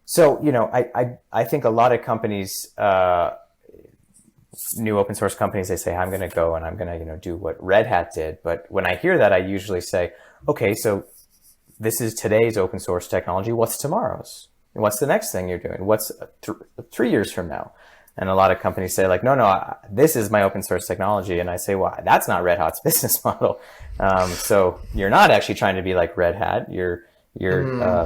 So, I think a lot of companies, new open source companies, they say, I'm going to go and I'm going to, do what Red Hat did. But when I hear that, I usually say, okay, so this is today's open source technology. What's tomorrow's? What's the next thing you're doing? What's 3 years from now? And a lot of companies say like, no, this is my open source technology. And I say, well, that's not Red Hat's business model. So you're not actually trying to be like Red Hat. You're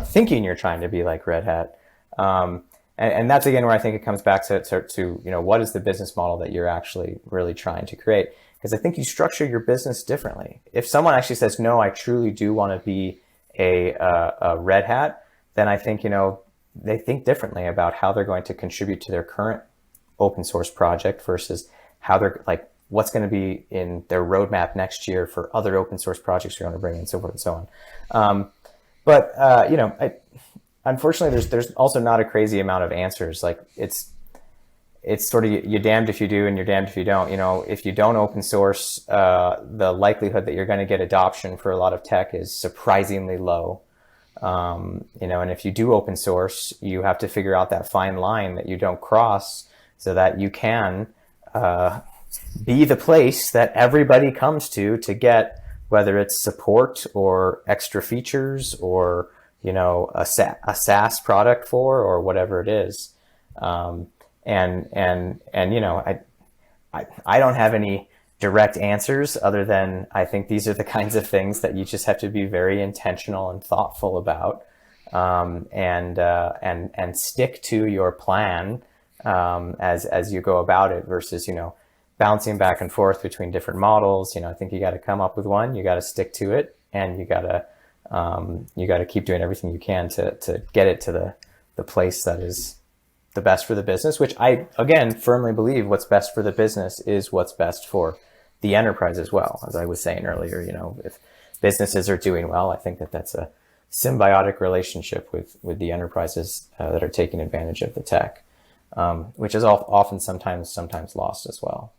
thinking you're trying to be like Red Hat. And that's again where I think it comes back to what is the business model that you're actually really trying to create? Because I think you structure your business differently. If someone actually says, no, I truly do want to be a Red Hat, then I think, they think differently about how they're going to contribute to their current open source project versus how they're like, what's going to be in their roadmap next year for other open source projects you're going to bring in, so forth and so on. Unfortunately, there's also not a crazy amount of answers. Like it's sort of you're damned if you do and you're damned if you don't. If you don't open source, the likelihood that you're going to get adoption for a lot of tech is surprisingly low. And if you do open source, you have to figure out that fine line that you don't cross so that you can be the place that everybody comes to get, whether it's support or extra features or a SaaS product for, or whatever it is. I don't have any direct answers other than I think these are the kinds of things that you just have to be very intentional and thoughtful about, and stick to your plan as you go about it versus bouncing back and forth between different models. I think you got to come up with one, you got to stick to it, and you got to keep doing everything you can to get it to the place that is the best for the business, which I, again, firmly believe what's best for the business is what's best for the enterprise as well. As I was saying earlier, if businesses are doing well, I think that's a symbiotic relationship with the enterprises that are taking advantage of the tech, which is often sometimes lost as well.